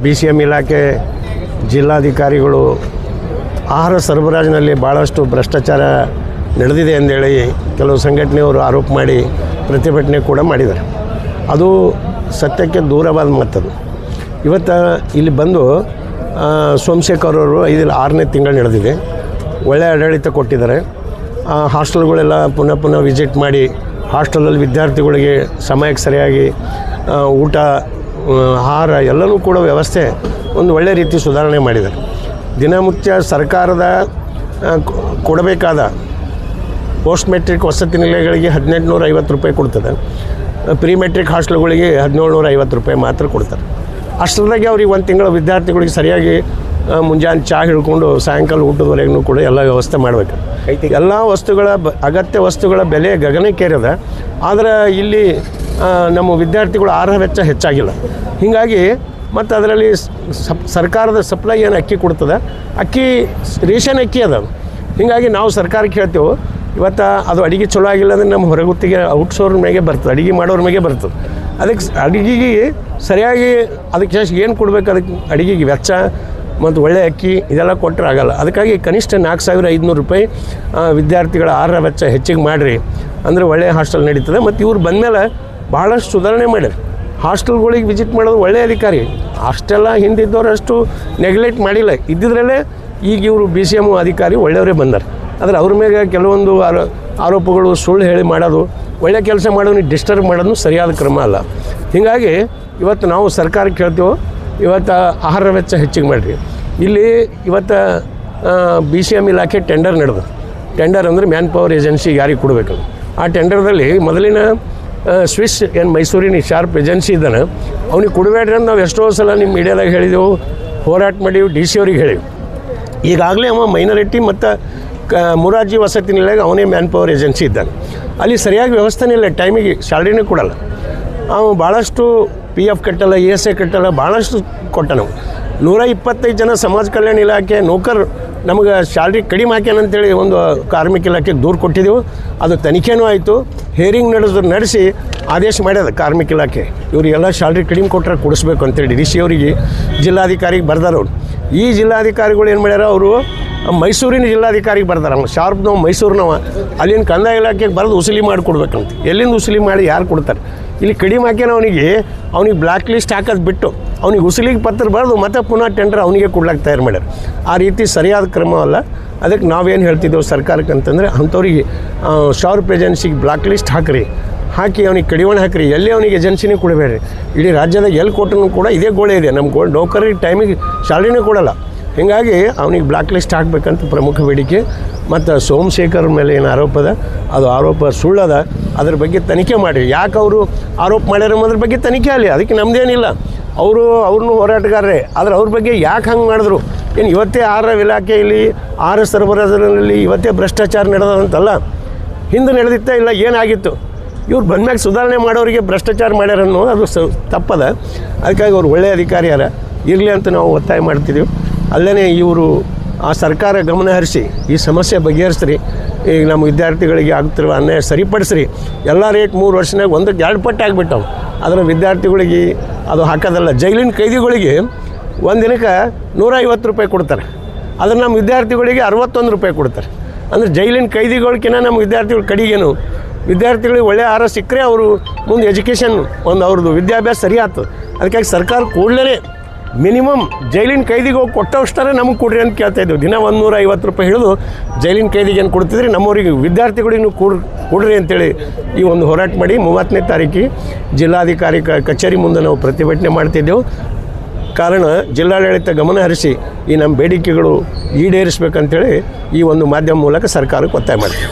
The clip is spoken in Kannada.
BCM ಇಲಾಖೆ ಜಿಲ್ಲಾಧಿಕಾರಿಗಳು ಆಹಾರ ಸರಬರಾಜಿನಲ್ಲಿ ಭಾಳಷ್ಟು ಭ್ರಷ್ಟಾಚಾರ ನಡೆದಿದೆ ಅಂದೇಳಿ ಕೆಲವು ಸಂಘಟನೆಯವರು ಆರೋಪ ಮಾಡಿ ಪ್ರತಿಭಟನೆ ಕೂಡ ಮಾಡಿದ್ದಾರೆ. ಅದು ಸತ್ಯಕ್ಕೆ ದೂರವಾದ ಮಾತದು. ಇವತ್ತು ಇಲ್ಲಿ ಬಂದು ಸೋಮಶೇಖರ್ ಅವರು 6ನೇ ತಿಂಗಳು ನಡೆದಿದೆ. ಒಳ್ಳೆಯ ಆಡಳಿತ ಕೊಟ್ಟಿದ್ದಾರೆ. ಹಾಸ್ಟೆಲ್ಗಳೆಲ್ಲ ಪುನಃ ವಿಸಿಟ್ ಮಾಡಿ ಹಾಸ್ಟೆಲಲ್ಲಿ ವಿದ್ಯಾರ್ಥಿಗಳಿಗೆ ಸಮಯಕ್ಕೆ ಸರಿಯಾಗಿ ಊಟ ಆಹಾರ ಎಲ್ಲನೂ ಕೂಡ ವ್ಯವಸ್ಥೆ ಒಂದು ಒಳ್ಳೆ ರೀತಿ ಸುಧಾರಣೆ ಮಾಡಿದ್ದಾರೆ. ದಿನನಿತ್ಯ ಸರ್ಕಾರದ ಕೊಡಬೇಕಾದ ಪೋಸ್ಟ್ ಮೆಟ್ರಿಕ್ ವಸತಿ ನಿಲಯಗಳಿಗೆ 1850 ರೂಪಾಯಿ ಕೊಡ್ತದೆ. ಪ್ರೀ ಮೆಟ್ರಿಕ್ ಹಾಸ್ಟೆಲ್ಗಳಿಗೆ 1750 ರೂಪಾಯಿ ಮಾತ್ರ ಕೊಡ್ತಾರೆ. ಅಷ್ಟರದಾಗೆ ಅವ್ರಿಗೆ ಒಂದು ತಿಂಗಳ ವಿದ್ಯಾರ್ಥಿಗಳಿಗೆ ಸರಿಯಾಗಿ ಮುಂಜಾನೆ ಚಹಾ ಹಿಡ್ಕೊಂಡು ಸಾಯಂಕಾಲ ಊಟದವರೆಗೂ ಕೂಡ ಎಲ್ಲ ವ್ಯವಸ್ಥೆ ಮಾಡಬೇಕು. ಎಲ್ಲ ವಸ್ತುಗಳ ಅಗತ್ಯ ವಸ್ತುಗಳ ಬೆಲೆ ಗಗನಕ್ಕೇರಿದೆ. ಆದರೆ ಇಲ್ಲಿ ನಮ್ಮ ವಿದ್ಯಾರ್ಥಿಗಳು ಆಹಾರ ವೆಚ್ಚ ಹೆಚ್ಚಾಗಿಲ್ಲ. ಹೀಗಾಗಿ ಮತ್ತು ಅದರಲ್ಲಿ ಸರ್ಕಾರದ ಸಪ್ಲೈ ಏನು ಅಕ್ಕಿ ಕೊಡ್ತದೆ, ಅಕ್ಕಿ ರೇಷನ್ ಅಕ್ಕಿ ಅದ. ಹೀಗಾಗಿ ನಾವು ಸರ್ಕಾರಕ್ಕೆ ಹೇಳ್ತೇವೆ, ಇವತ್ತು ಅದು ಅಡುಗೆ ಚಲೋ ಆಗಿಲ್ಲ ಅಂದರೆ ನಮ್ಮ ಹೊರಗುತ್ತಿಗೆ ಔಟ್ಸೋರ್ ಮೇಗೆ ಬರ್ತದೆ, ಅಡುಗೆ ಮಾಡೋರ ಮೇಗೆ ಬರ್ತದೆ. ಅದಕ್ಕೆ ಅಡುಗೆಗೆ ಸರಿಯಾಗಿ ಅದಕ್ಕೆ ಏನು ಕೊಡಬೇಕು, ಅದಕ್ಕೆ ಅಡುಗೆಗೆ ವೆಚ್ಚ ಮತ್ತು ಒಳ್ಳೆ ಅಕ್ಕಿ ಇದೆಲ್ಲ ಕೊಟ್ಟರೆ ಆಗಲ್ಲ. ಅದಕ್ಕಾಗಿ ಕನಿಷ್ಠ 4500 ರೂಪಾಯಿ ವಿದ್ಯಾರ್ಥಿಗಳ ಆಹಾರ ವೆಚ್ಚ ಹೆಚ್ಚಿಗೆ ಮಾಡಿರಿ ಅಂದರೆ ಒಳ್ಳೆಯ ಹಾಸ್ಟೆಲ್ ನಡೀತದೆ. ಮತ್ತು ಇವ್ರು ಬಂದಮೇಲೆ ಭಾಳಷ್ಟು ಸುಧಾರಣೆ ಮಾಡ್ಯಾರ. ಹಾಸ್ಟೆಲ್ಗಳಿಗೆ ವಿಸಿಟ್ ಮಾಡೋದು ಒಳ್ಳೆಯ ಅಧಿಕಾರಿ. ಅಷ್ಟೆಲ್ಲ ಹಿಂದಿದ್ದವರಷ್ಟು ನೆಗ್ಲೆಕ್ಟ್ ಮಾಡಿಲ್ಲ. ಇದ್ದಿದ್ರಲ್ಲೇ ಈಗ ಇವರು BCM ಅಧಿಕಾರಿ ಒಳ್ಳೆಯವರೇ ಬಂದಾರೆ. ಆದರೆ ಅವ್ರ ಮೇಲೆ ಕೆಲವೊಂದು ಆರೋಪಗಳು ಸುಳ್ಳು ಹೇಳಿ ಮಾಡೋದು, ಒಳ್ಳೆ ಕೆಲಸ ಮಾಡೋನಿಗೆ ಡಿಸ್ಟರ್ಬ್ ಮಾಡೋದು ಸರಿಯಾದ ಕ್ರಮ ಅಲ್ಲ. ಹೀಗಾಗಿ ಇವತ್ತು ನಾವು ಸರ್ಕಾರಕ್ಕೆ ಹೇಳ್ತೇವೆ, ಇವತ್ತು ಆಹಾರ ವೆಚ್ಚ ಹೆಚ್ಚಿಗೆ ಮಾಡಿರಿ. ಇಲ್ಲಿ ಇವತ್ತು BCM ಇಲಾಖೆ ಟೆಂಡರ್ ನಡೆದು, ಟೆಂಡರ್ ಅಂದರೆ ಮ್ಯಾನ್ ಪವರ್ ಏಜೆನ್ಸಿಗೆ ಯಾರಿಗೆ ಕೊಡಬೇಕು. ಆ ಟೆಂಡರ್ದಲ್ಲಿ ಮೊದಲಿನ ಸ್ವಿಸ್ ಏನು ಮೈಸೂರಿನ ಶಾರ್ಪ್ ಏಜೆನ್ಸಿ ಇದ್ದಾನೆ, ಅವ್ನಿಗೆ ಕೊಡಬೇಡ್ರಿ ಅಂತ ನಾವು ಎಷ್ಟೋ ಸಲ ನಿಮ್ಮ ಮೀಡಿಯಾದಾಗ ಹೇಳಿದೆವು, ಹೋರಾಟ ಮಾಡೀವಿ, DC ಅವ್ರಿಗೆ ಹೇಳಿವಿ. ಈಗಾಗಲೇ ಅವ ಮೈನಾರಿಟಿ ಮತ್ತು ಮುರಾರ್ಜಿ ವಸತಿ ನಿಲಯಕ್ಕೆ ಅವನೇ ಮ್ಯಾನ್ ಪವರ್ ಏಜೆನ್ಸಿ ಇದ್ದಾನೆ. ಅಲ್ಲಿ ಸರಿಯಾಗಿ ವ್ಯವಸ್ಥೆನೇ ಇಲ್ಲ, ಟೈಮಿಗೆ ಸ್ಯಾಲ್ರಿನೇ ಕೊಡಲ್ಲ. ಅವು ಭಾಳಷ್ಟು PF ಕಟ್ಟಲ್ಲ, ESA ಕಟ್ಟಲ್ಲ, ಭಾಳಷ್ಟು ಕೊಟ್ಟ. ನಾವು 125 ಜನ ಸಮಾಜ ಕಲ್ಯಾಣ ಇಲಾಖೆ ನೌಕರು ನಮಗೆ ಸ್ಯಾಲ್ರಿ ಕಡಿಮೆ ಹಾಕ್ಯಾನಂತೇಳಿ ಒಂದು ಕಾರ್ಮಿಕ ಇಲಾಖೆಗೆ ದೂರು ಕೊಟ್ಟಿದ್ದೆವು. ಅದು ತನಿಖೆನೂ ಆಯಿತು, ಹೇರಿಂಗ್ ನಡೆಸಿ ಆದೇಶ ಮಾಡ್ಯದ ಕಾರ್ಮಿಕ ಇಲಾಖೆ. ಇವರಿಗೆಲ್ಲ ಸ್ಯಾಲ್ರಿ ಕಡಿಮೆ ಕೊಟ್ಟರೆ ಕೊಡಿಸ್ಬೇಕು ಅಂತೇಳಿ DC ಅವರಿಗೆ ಜಿಲ್ಲಾಧಿಕಾರಿಗೆ ಬರ್ದಾರವ್ರು. ಈ ಜಿಲ್ಲಾಧಿಕಾರಿಗಳು ಏನು ಮಾಡ್ಯಾರ, ಅವರು ಮೈಸೂರಿನ ಜಿಲ್ಲಾಧಿಕಾರಿಗೆ ಬರ್ತಾರೆ. ಶಾರ್ಪ್ನವ ಮೈಸೂರಿನವ ಅಲ್ಲಿನ ಕಂದಾಯ ಇಲಾಖೆಗೆ ಬರೆದು ಉಸುಲಿ ಮಾಡಿ ಕೊಡ್ಬೇಕಂತ. ಎಲ್ಲಿಂದ ಉಸುಲಿ ಮಾಡಿ ಯಾರು ಕೊಡ್ತಾರೆ? ಇಲ್ಲಿ ಕಡಿಮೆ ಹಾಕ್ಯಾನ ಅವನಿಗೆ ಬ್ಲ್ಯಾಕ್ ಲಿಸ್ಟ್ ಹಾಕೋದು ಬಿಟ್ಟು ಅವ್ನಿಗೆ ಉಸುಲಿಗೆ ಪತ್ರ ಬರೆದು ಮತ್ತೆ ಪುನಃ ಟೆಂಡರ್ ಅವನಿಗೆ ಕೊಡ್ಲಿಕ್ಕೆ ತಯಾರು ಮಾಡ್ಯಾರ. ಆ ರೀತಿ ಸರಿಯಾದ ಕ್ರಮವಲ್ಲ. ಅದಕ್ಕೆ ನಾವೇನು ಹೇಳ್ತಿದ್ದೇವೆ ಸರ್ಕಾರಕ್ಕೆ ಅಂತಂದರೆ, ಅಂಥವ್ರಿಗೆ ಶಾರ್ಪ್ ಏಜೆನ್ಸಿಗೆ ಬ್ಲ್ಯಾಕ್ ಲಿಸ್ಟ್ ಹಾಕಿ ಅವನಿಗೆ ಕಡಿವಾಣ ಹಾಕಿರಿ. ಎಲ್ಲಿ ಅವನಿಗೆ ಏಜೆನ್ಸಿನೇ ಕೊಡಬೇಡ್ರಿ. ಇಡೀ ರಾಜ್ಯದಾಗ ಎಲ್ಲಿ ಕೊಟ್ಟರು ಕೂಡ ಇದೇ ಗೋಳೆ ಇದೆ. ನಮ್ಮ ನೌಕರಿಗೆ ಟೈಮಿಗೆ ಸ್ಯಾಲ್ರಿನೇ ಕೊಡಲ್ಲ. ಹೀಗಾಗಿ ಅವನಿಗೆ ಬ್ಲ್ಯಾಕ್ ಲಿಸ್ಟ್ ಹಾಕಬೇಕಂತ ಪ್ರಮುಖ ಬೇಡಿಕೆ. ಮತ್ತು ಸೋಮಶೇಖರ್ ಮೇಲೆ ಏನು ಆರೋಪ ಅದ, ಅದು ಆರೋಪ ಸುಳ್ಳದ. ಅದ್ರ ಬಗ್ಗೆ ತನಿಖೆ ಮಾಡಿರಿ. ಯಾಕೆ ಅವರು ಆರೋಪ ಮಾಡ್ಯಾರ ಅದ್ರ ಬಗ್ಗೆ ತನಿಖೆ ಆಗಲಿ, ಅದಕ್ಕೆ ನಮ್ಮದೇನಿಲ್ಲ. ಅವ್ರನ್ನೂ ಹೋರಾಟಗಾರರೇ. ಆದರೆ ಅವ್ರ ಬಗ್ಗೆ ಯಾಕೆ ಹಂಗೆ ಮಾಡಿದ್ರು, ಏನು ಇವತ್ತೇ ಆಹಾರ ಇಲಾಖೆಯಲ್ಲಿ ಆಹಾರ ಸರಬರಾಜಿನಲ್ಲಿ ಇವತ್ತೇ ಭ್ರಷ್ಟಾಚಾರ ನಡೆದಂತಲ್ಲ, ಹಿಂದೆ ನಡೆದಿತ್ತ ಇಲ್ಲ ಏನಾಗಿತ್ತು. ಇವ್ರು ಬಂದ್ಮ್ಯಾಗ ಸುಧಾರಣೆ ಮಾಡೋರಿಗೆ ಭ್ರಷ್ಟಾಚಾರ ಮಾಡ್ಯಾರನ್ನೋ ಅದು ತಪ್ಪದ. ಅದಕ್ಕಾಗಿ ಅವ್ರು ಒಳ್ಳೆಯ ಅಧಿಕಾರಿಯಾರ ಇರಲಿ ಅಂತ ನಾವು ಒತ್ತಾಯ ಮಾಡ್ತಿದ್ದೀವಿ. ಅಲ್ಲೇ ಇವರು ಆ ಸರ್ಕಾರ ಗಮನ ಹರಿಸಿ ಈ ಸಮಸ್ಯೆ ಬಗೆಹರಿಸ್ರಿ. ಈಗ ನಮ್ಮ ವಿದ್ಯಾರ್ಥಿಗಳಿಗೆ ಆಗ್ತಿರುವ ಅನ್ಯಾಯ ಸರಿಪಡಿಸ್ರಿ. ಎಲ್ಲ ರೇಟ್ 3 ವರ್ಷನಾಗ 1-2 ಪಟ್ಟು ಆಗಿಬಿಟ್ಟವು. ಅದರ ವಿದ್ಯಾರ್ಥಿಗಳಿಗೆ ಅದು ಹಾಕೋದಲ್ಲ. ಜೈಲಿನ ಕೈದಿಗಳಿಗೆ ಒಂದು ದಿನಕ್ಕೆ 150 ರೂಪಾಯಿ ಕೊಡ್ತಾರೆ. ಅದನ್ನು ನಮ್ಮ ವಿದ್ಯಾರ್ಥಿಗಳಿಗೆ 61 ರೂಪಾಯಿ ಕೊಡ್ತಾರೆ. ಅಂದರೆ ಜೈಲಿನ ಕೈದಿಗಳಿಗಿಂತ ನಮ್ಮ ವಿದ್ಯಾರ್ಥಿಗಳ ಕಡೆಗೇನು ವಿದ್ಯಾರ್ಥಿಗಳಿಗೆ ಒಳ್ಳೆಯ ಆಹಾರ ಸಿಕ್ಕರೆ ಅವರು ಮುಂದೆ ಎಜುಕೇಷನ್ ಅವ್ರದ್ದು ವಿದ್ಯಾಭ್ಯಾಸ ಸರಿ ಆಗ್ತದೆ. ಅದಕ್ಕಾಗಿ ಸರ್ಕಾರ ಕೂಡಲೇ ಮಿನಿಮಮ್ ಜೈಲಿನ ಕೈದಿಗೆ ಹೋಗಿ ಕೊಟ್ಟವಷ್ಟೇ ನಮಗೆ ಕೊಡ್ರಿ ಅಂತ ಕೇಳ್ತಾಯಿದ್ದೀವಿ. ದಿನ 150 ರೂಪಾಯಿ ಹಿಡಿದು ಜೈಲಿನ ಕೈದಿಗೆ ಏನು ಕೊಡ್ತಿದ್ರಿ, ನಮ್ಮವ್ರಿಗೆ ವಿದ್ಯಾರ್ಥಿಗಳಿಗೂ ಕೊಡ್ರಿ ಅಂತೇಳಿ ಈ ಒಂದು ಹೋರಾಟ ಮಾಡಿ 30ನೇ ತಾರೀಕಿಗೆ ಜಿಲ್ಲಾಧಿಕಾರಿ ಕಚೇರಿ ಮುಂದೆ ನಾವು ಪ್ರತಿಭಟನೆ ಮಾಡ್ತಿದ್ದೆವು. ಕಾರಣ ಜಿಲ್ಲಾಡಳಿತ ಗಮನ ಹರಿಸಿ ಈ ನಮ್ಮ ಬೇಡಿಕೆಗಳು ಈಡೇರಿಸಬೇಕಂತೇಳಿ ಈ ಒಂದು ಮಾಧ್ಯಮ ಮೂಲಕ ಸರ್ಕಾರಕ್ಕೆ ಒತ್ತಾಯ ಮಾಡ್ತೀವಿ.